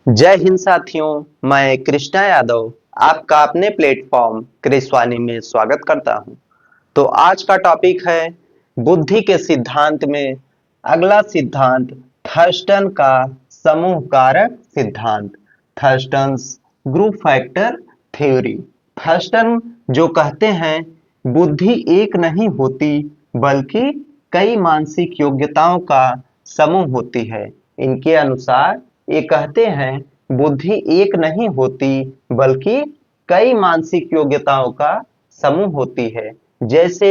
जय हिंद साथियों, मैं कृष्णा यादव आपका अपने प्लेटफॉर्म क्रिसवानी में स्वागत करता हूं। तो आज का टॉपिक है बुद्धि के सिद्धांत में अगला सिद्धांत थर्स्टन का समूह कारक सिद्धांत, थर्स्टन्स ग्रुप फैक्टर थ्योरी। थर्स्टन जो कहते हैं बुद्धि एक नहीं होती बल्कि कई मानसिक योग्यताओं का समूह होती है। इनके अनुसार ये कहते हैं बुद्धि एक नहीं होती बल्कि कई मानसिक योग्यताओं का समूह होती है। जैसे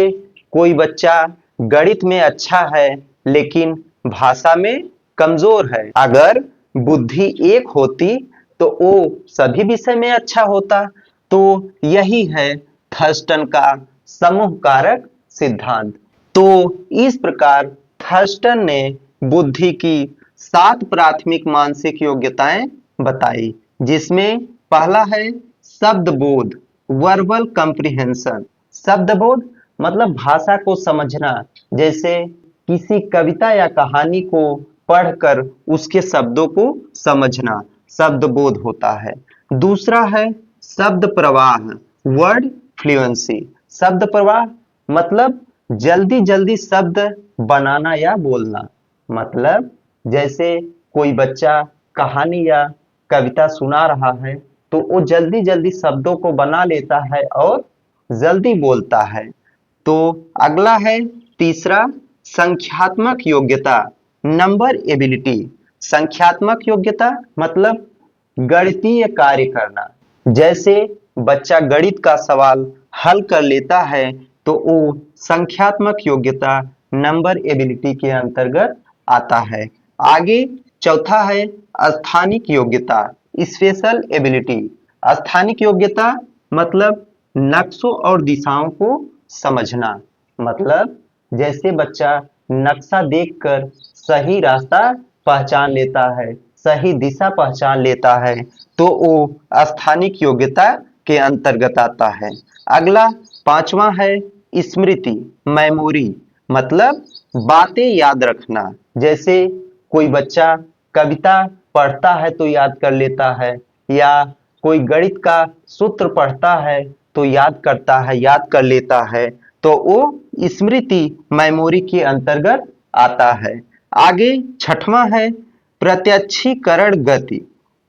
कोई बच्चा गणित में अच्छा है लेकिन भाषा में कमजोर है। अगर बुद्धि एक होती तो वो सभी विषय में अच्छा होता। तो यही है थर्स्टन का समूह कारक सिद्धांत। तो इस प्रकार थर्स्टन ने बुद्धि की 7 प्राथमिक मानसिक योग्यताएं बताई, जिसमें पहला है शब्द बोध, वर्बल कंप्रिहेंशन। शब्द बोध मतलब भाषा को समझना, जैसे किसी कविता या कहानी को पढ़कर उसके शब्दों को समझना शब्द बोध होता है। दूसरा है शब्द प्रवाह, वर्ड फ्लुएंसी। शब्द प्रवाह मतलब जल्दी जल्दी शब्द बनाना या बोलना। मतलब जैसे कोई बच्चा कहानी या कविता सुना रहा है तो वो जल्दी जल्दी शब्दों को बना लेता है और जल्दी बोलता है। तो अगला है तीसरा संख्यात्मक योग्यता, नंबर एबिलिटी। संख्यात्मक योग्यता मतलब गणितीय कार्य करना। जैसे बच्चा गणित का सवाल हल कर लेता है तो वो संख्यात्मक योग्यता नंबर एबिलिटी के अंतर्गत आता है। आगे चौथा है स्थानिक योग्यता, स्पेशल एबिलिटी। स्थानिक योग्यता मतलब नक्शों और दिशाओं को समझना। मतलब जैसे बच्चा नक्शा देखकर सही रास्ता पहचान लेता है, सही दिशा पहचान लेता है, तो वो स्थानिक योग्यता के अंतर्गत आता है। अगला पांचवा है स्मृति, मेमोरी। मतलब बातें याद रखना। जैसे कोई बच्चा कविता पढ़ता है तो याद कर लेता है, या कोई गणित का सूत्र पढ़ता है तो याद करता है, याद कर लेता है, तो वो स्मृति मेमोरी के अंतर्गत आता है। आगे छठवां है प्रत्यक्षीकरण गति,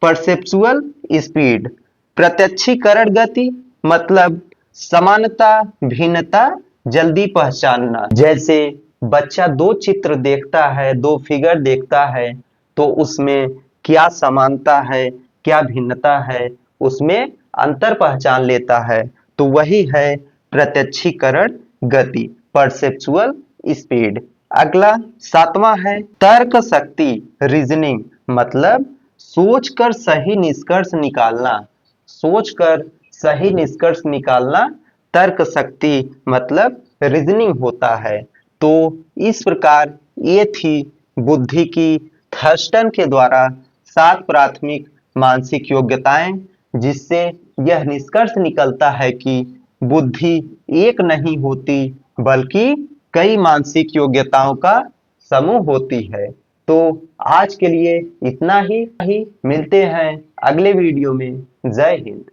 परसेप्चुअल स्पीड। प्रत्यक्षीकरण गति मतलब समानता भिन्नता जल्दी पहचानना। जैसे बच्चा दो चित्र देखता है, दो फिगर देखता है, तो उसमें क्या समानता है क्या भिन्नता है उसमें अंतर पहचान लेता है। तो वही है प्रत्यक्षीकरण गति, परसेप्चुअल स्पीड। अगला सातवां है तर्क शक्ति, रीजनिंग। मतलब सोचकर सही निष्कर्ष निकालना। सोचकर सही निष्कर्ष निकालना तर्क शक्ति मतलब रीजनिंग होता है। तो इस प्रकार ये थी बुद्धि की थर्स्टन के द्वारा 7 प्राथमिक मानसिक योग्यताएं, जिससे यह निष्कर्ष निकलता है कि बुद्धि एक नहीं होती बल्कि कई मानसिक योग्यताओं का समूह होती है। तो आज के लिए इतना ही मिलते हैं अगले वीडियो में। जय हिंद।